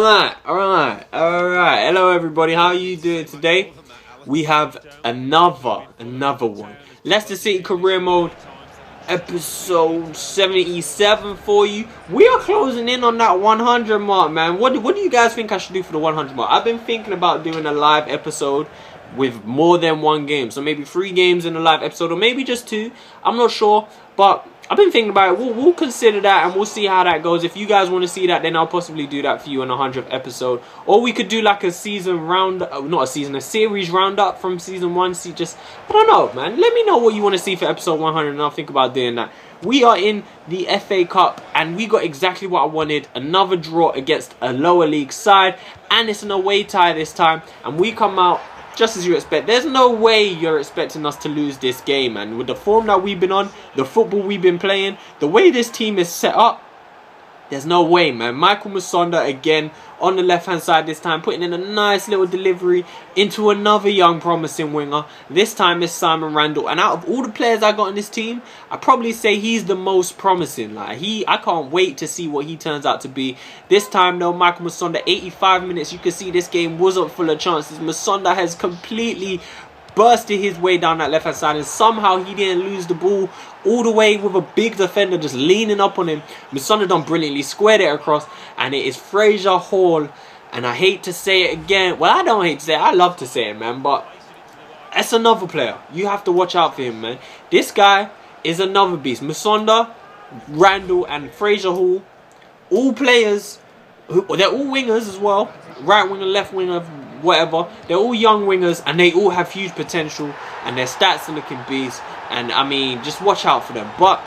Alright. Hello everybody, how are you doing today? We have another one. Leicester City Career Mode, episode 77 for you. We are closing in on that 100 mark, man. What do you guys think I should do for the 100 mark? I've been thinking about doing a live episode with more than one game. So maybe 3 games in a live episode, or maybe just 2. I'm not sure, but I've been thinking about it. We'll consider that, and we'll see how that goes. If you guys want to see that, then I'll possibly do that for you on the 100th episode. Or we could do like a series roundup from season 1. I don't know, man. Let me know what you want to see for episode 100, and I'll think about doing that. We are in the FA Cup, and we got exactly what I wanted. Another draw against a lower league side, and it's an away tie this time. And we come out just as you expect. There's no way you're expecting us to lose this game, man. With the form that we've been on, the football we've been playing, the way this team is set up, there's no way, man. Michael Musonda again on the left hand side this time, putting in a nice little delivery into another young promising winger. This time it's Simon Randall, and out of all the players I got in this team, I probably say he's the most promising. I can't wait to see what he turns out to be. This time though, Michael Musonda, 85 minutes, you can see this game wasn't full of chances. Musonda has completely bursted his way down that left hand side, and somehow he didn't lose the ball all the way with a big defender just leaning up on him. Musonda done brilliantly, squared it across, and it is Fraser Hall. And I hate to say it again, well, I don't hate to say it, I love to say it, man, but that's another player. You have to watch out for him, man. This guy is another beast. Musonda, Randall, and Fraser Hall, all players, they're all wingers as well, right winger, left winger, whatever. They're all young wingers, and they all have huge potential, and their stats are looking beast. And I mean, just watch out for them. But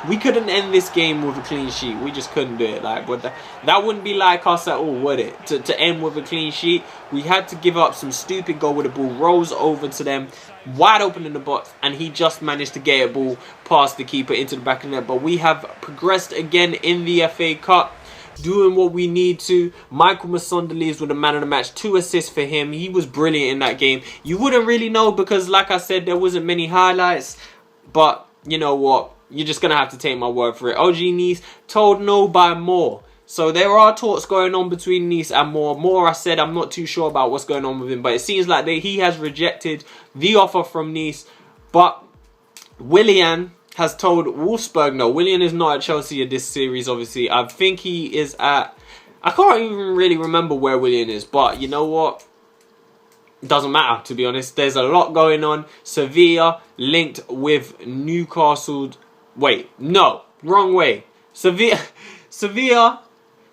we couldn't end this game with a clean sheet. We just couldn't do it. That wouldn't be like us at all, would it? To end with a clean sheet. We had to give up some stupid goal with the ball rolls over to them, wide open in the box, and he just managed to get a ball past the keeper into the back of the net. But we have progressed again in the FA Cup, doing what we need to. Michael Musonda leaves with a man of the match, 2 assists for him. He was brilliant in that game. You wouldn't really know because, like I said, there wasn't many highlights. But you know what? You're just going to have to take my word for it. OG Nice told no by Moore. So there are talks going on between Nice and Moore. Moore, I said, I'm not too sure about what's going on with him. But it seems like he has rejected the offer from Nice. But Willian has told Wolfsburg no. Willian is not at Chelsea in this series, obviously. I think he is at... I can't even really remember where Willian is. But you know what? It doesn't matter, to be honest. There's a lot going on. Sevilla linked with Newcastle. Wait, no. Wrong way. Sevilla's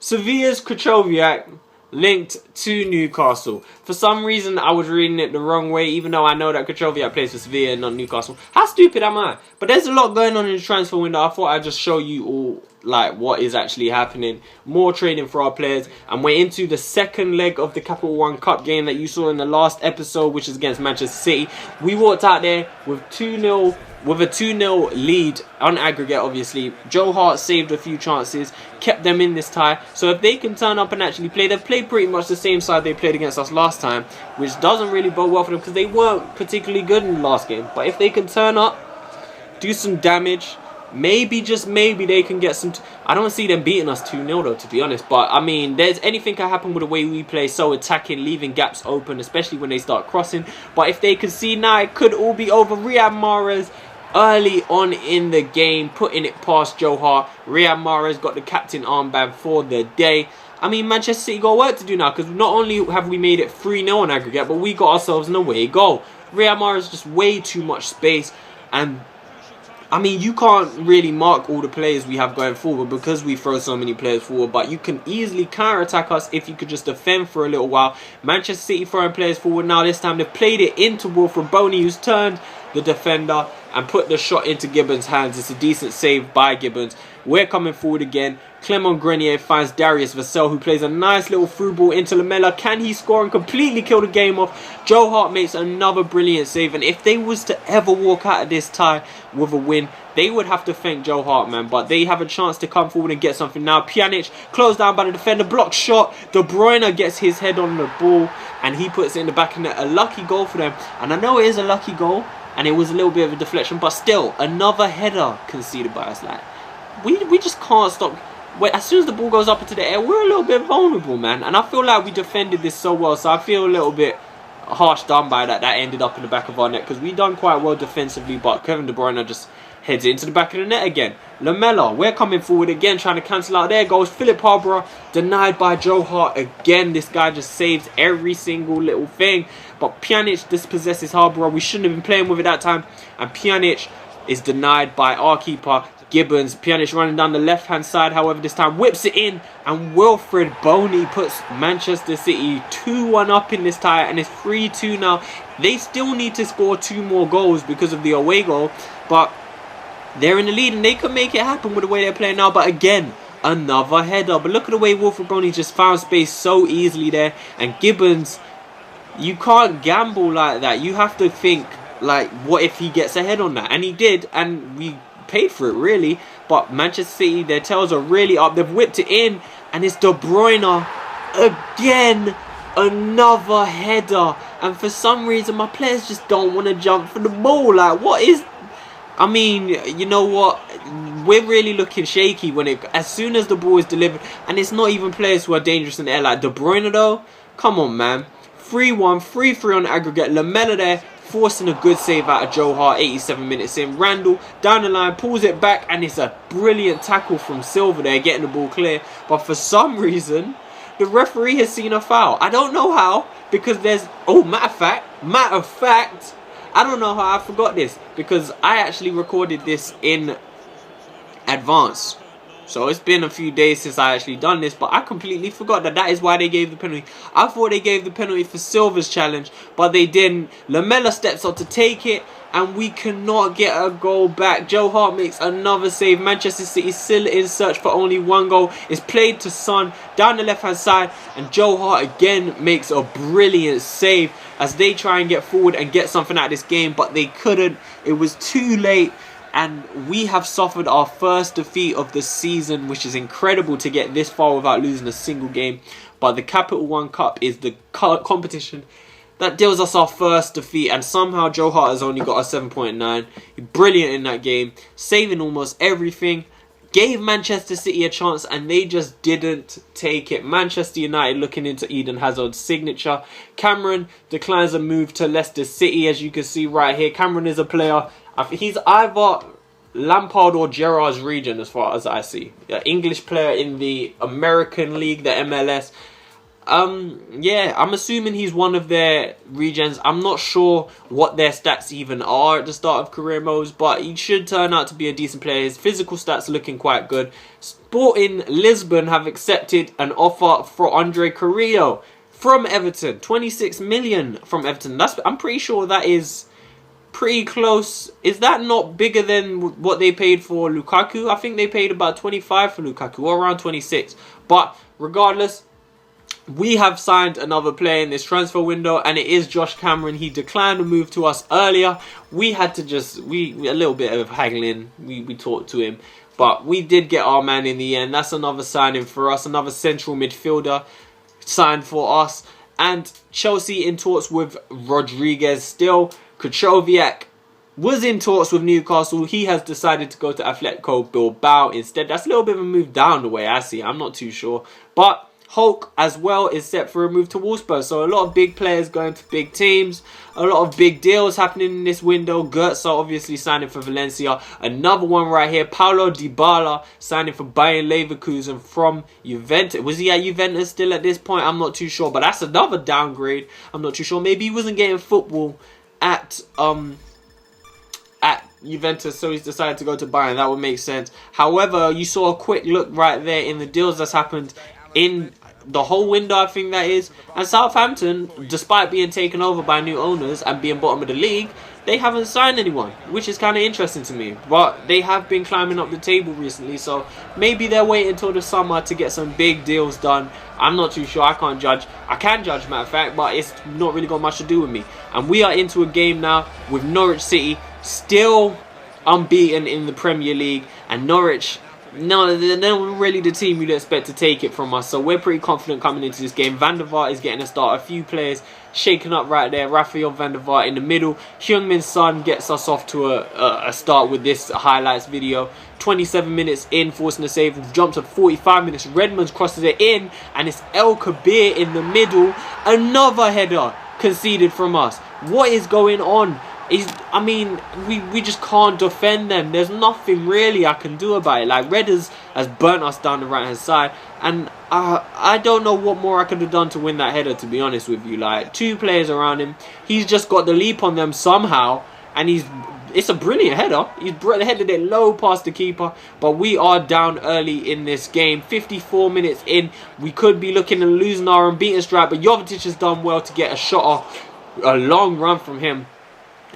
Kuchowiak linked to Newcastle. For some reason, I was reading it the wrong way, even though I know that Kuchowiak plays for Sevilla and not Newcastle. How stupid am I? But there's a lot going on in the transfer window. I thought I'd just show you all what is actually happening. More trading for our players, and we're into the second leg of the Capital One Cup game that you saw in the last episode, which is against Manchester City. We walked out there with 2-0. With a 2-0 lead on aggregate, obviously. Joe Hart saved a few chances, kept them in this tie. So if they can turn up and actually play, they've played pretty much the same side they played against us last time, which doesn't really bode well for them because they weren't particularly good in the last game. But if they can turn up, do some damage, maybe, just maybe, they can get some... I don't see them beating us 2-0 though, to be honest. But, I mean, there's anything can happen with the way we play. So attacking, leaving gaps open, especially when they start crossing. But if they can see now, it could all be over. Riyad Mahrez early on in the game, putting it past Joe Hart. Riyad Mahrez got the captain armband for the day. I mean, Manchester City got work to do now, because not only have we made it 3-0 on aggregate, but we got ourselves an away goal. Riyad Mahrez just way too much space, and I mean, you can't really mark all the players we have going forward because we throw so many players forward, but you can easily counter-attack us if you could just defend for a little while. Manchester City throwing players forward now. This time they've played it into Wilfred Boney, who's turned the defender and put the shot into Gibbons' hands. It's a decent save by Gibbons. We're coming forward again. Clement Grenier finds Darius Vassell, who plays a nice little through ball into Lamela. Can he score and completely kill the game off? Joe Hart makes another brilliant save. And if they was to ever walk out of this tie with a win, they would have to thank Joe Hart, man. But they have a chance to come forward and get something now. Pjanic closed down by the defender. Block shot. De Bruyne gets his head on the ball, and he puts it in the back of the net. A lucky goal for them. And I know it is a lucky goal, and it was a little bit of a deflection, but still, another header conceded by us. We just can't stop. as soon as the ball goes up into the air, we're a little bit vulnerable, man. And I feel like we defended this so well, so I feel a little bit harsh done by that. That ended up in the back of our net, because we done quite well defensively, but Kevin De Bruyne just heads it into the back of the net again. Lamela, we're coming forward again, trying to cancel out their goals. Philip Harborough denied by Joe Hart again. This guy just saves every single little thing. But Pjanic dispossesses Harborough. We shouldn't have been playing with it that time. And Pjanic is denied by our keeper, Gibbons. Pjanic running down the left-hand side, however, this time whips it in. And Wilfred Boney puts Manchester City 2-1 up in this tie. And it's 3-2 now. They still need to score 2 more goals because of the away goal. But they're in the lead and they could make it happen with the way they're playing now. But again, another header. But look at the way Wilfred Boney just found space so easily there. And Gibbons, you can't gamble like that. You have to think, like, what if he gets ahead on that? And he did, and we paid for it, really. But Manchester City, their tails are really up. They've whipped it in, and it's De Bruyne again. Another header. And for some reason, my players just don't want to jump for the ball. Like, what is... I mean, you know what? We're really looking shaky when as soon as the ball is delivered. And it's not even players who are dangerous in the air. Like De Bruyne, though. Come on, man. 3-1, 3-3 on aggregate. Lamela there, forcing a good save out of Joe Hart, 87 minutes in. Randall down the line, pulls it back, and it's a brilliant tackle from Silva there, getting the ball clear. But for some reason, the referee has seen a foul. I don't know how, because there's... Oh, matter of fact, I don't know how I forgot this, because I actually recorded this in advance. So it's been a few days since I actually done this, but I completely forgot that is why they gave the penalty. I thought they gave the penalty for Silva's challenge, but they didn't. Lamela steps up to take it, and we cannot get a goal back. Joe Hart makes another save. Manchester City still in search for only 1 goal. It's played to Son down the left-hand side, and Joe Hart again makes a brilliant save as they try and get forward and get something out of this game, but they couldn't. It was too late. And we have suffered our first defeat of the season, which is incredible to get this far without losing a single game. But the Capital One Cup is the competition that deals us our first defeat. And somehow Joe Hart has only got a 7.9. Brilliant in that game, saving almost everything. Gave Manchester City a chance and they just didn't take it. Manchester United looking into Eden Hazard's signature. Cameron declines a move to Leicester City, as you can see right here. Cameron is a player... He's either Lampard or Gerrard's region as far as I see. An English player in the American League, the MLS. Yeah, I'm assuming he's one of their regions. I'm not sure what their stats even are at the start of career modes, but he should turn out to be a decent player. His physical stats are looking quite good. Sporting Lisbon have accepted an offer for Andre Carrillo from Everton. 26 million from Everton. I'm pretty sure that is... pretty close. Is that not bigger than what they paid for Lukaku? I think they paid about 25 for Lukaku, or around 26. But regardless, we have signed another player in this transfer window, and it is Josh Cameron. He declined a move to us earlier. We had to a little bit of haggling. We talked to him, but we did get our man in the end. That's another signing for us, another central midfielder signed for us. And Chelsea in talks with Rodriguez still. Kuchowiak was in talks with Newcastle. He has decided to go to Atletico Bilbao instead. That's a little bit of a move down the way I see. I'm not too sure. But Hulk as well is set for a move to Wolfsburg. So a lot of big players going to big teams. A lot of big deals happening in this window. Götze obviously signing for Valencia. Another one right here. Paulo Dybala signing for Bayern Leverkusen from Juventus. Was he at Juventus still at this point? I'm not too sure. But that's another downgrade. I'm not too sure. Maybe he wasn't getting football at Juventus, so he's decided to go to Bayern. That would make sense. However, you saw a quick look right there in the deals that's happened in the whole window, I think that is. And Southampton, despite being taken over by new owners and being bottom of the league, they haven't signed anyone, which is kind of interesting to me. But they have been climbing up the table recently, so maybe they're waiting until the summer to get some big deals done. I'm not too sure. I can't judge. I can judge, matter of fact, but it's not really got much to do with me. And we are into a game now with Norwich City, still unbeaten in the Premier League. And Norwich, no, they're not really the team you'd expect to take it from us. So we're pretty confident coming into this game. Van der Vaart is getting a start. A few players shaken up right there. Rafael van der Vaart in the middle. Heung-min Son gets us off to a start with this highlights video. 27 minutes in, forcing a save. We've jumped to 45 minutes. Redmond crosses it in, and it's El Kabir in the middle. Another header conceded from us. What is going on? I mean, we just can't defend them. There's nothing really I can do about it. Like, Redders has burnt us down the right hand side, and I don't know what more I could have done to win that header, to be honest with you. Like, 2 players around him, he's just got the leap on them somehow, and it's a brilliant header. He's headed it low past the keeper, but we are down early in this game. 54 minutes in, we could be looking at losing our unbeaten strike, but Jovetic has done well to get a shot off. A long run from him.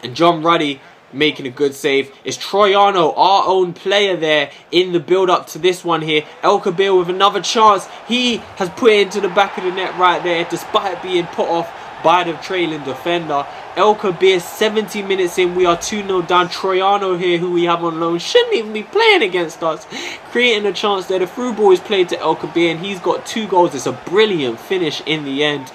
And John Ruddy making a good save. It's Troiano, our own player there in the build-up to this one here. El Kabir with another chance. He has put it into the back of the net right there, despite being put off by the trailing defender. El Kabir, 70 minutes in, we are 2-0 down. Troiano here, who we have on loan, shouldn't even be playing against us, creating a chance there. The through ball is played to El Kabir, and he's got 2 goals. It's a brilliant finish in the end.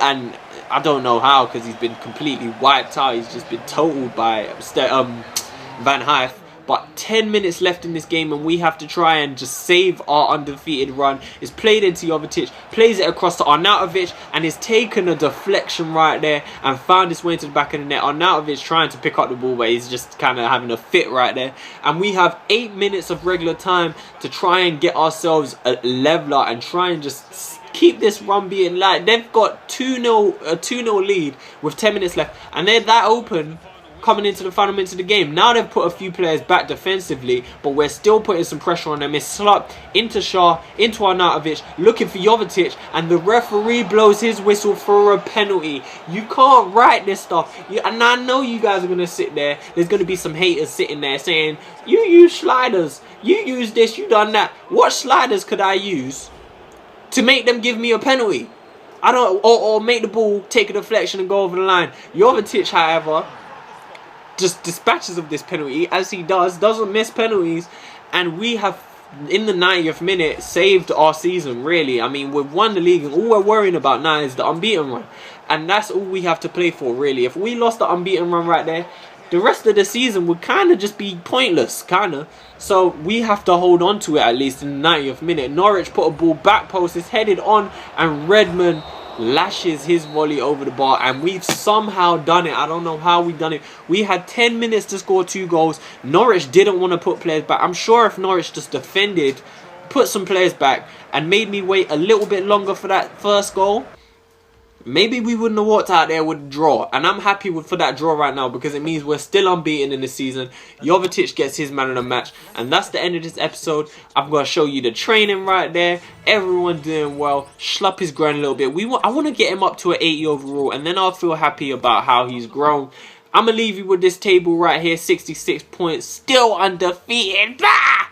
And I don't know how, because he's been completely wiped out. He's just been totaled by Van Hyth. But 10 minutes left in this game, and we have to try and just save our undefeated run. It's played into Jovetic, plays it across to Arnautovic, and it's taken a deflection right there and found its way into the back of the net. Arnautovic trying to pick up the ball, but he's just kind of having a fit right there. And we have 8 minutes of regular time to try and get ourselves a leveler and try and just keep this run being light. They've got 2-0, a 2-0 lead with 10 minutes left, and they're that open coming into the final minutes of the game. Now they've put a few players back defensively, but we're still putting some pressure on them. It's Slup into Shah, into Arnautovic, looking for Jovetic, and the referee blows his whistle for a penalty. You can't write this stuff. And I know you guys are going to sit there. There's going to be some haters sitting there saying, you use sliders, you use this, you done that. What sliders could I use to make them give me a penalty? I don't, or make the ball take a deflection and go over the line. Jovetic, however, just dispatches of this penalty, as he doesn't miss penalties, and we have, in the 90th minute, saved our season, really. I mean, we've won the league, and all we're worrying about now is the unbeaten run, and that's all we have to play for, really. If we lost the unbeaten run right there, the rest of the season would kind of just be pointless, kind of. So we have to hold on to it at least in the 90th minute. Norwich put a ball back post, it's headed on, and Redmond lashes his volley over the bar, and we've somehow done it. I don't know how we've done it. We had 10 minutes to score 2 goals. Norwich didn't want to put players back. I'm sure if Norwich just defended, put some players back, and made me wait a little bit longer for that first goal, maybe we wouldn't have walked out there with a draw. And I'm happy for that draw right now, because it means we're still unbeaten in the season. Jovetic gets his man of the match. And that's the end of this episode. I'm going to show you the training right there. Everyone doing well. Schlupp is growing a little bit. I want to get him up to an 80 overall, and then I'll feel happy about how he's grown. I'm going to leave you with this table right here. 66 points. Still undefeated. Bah!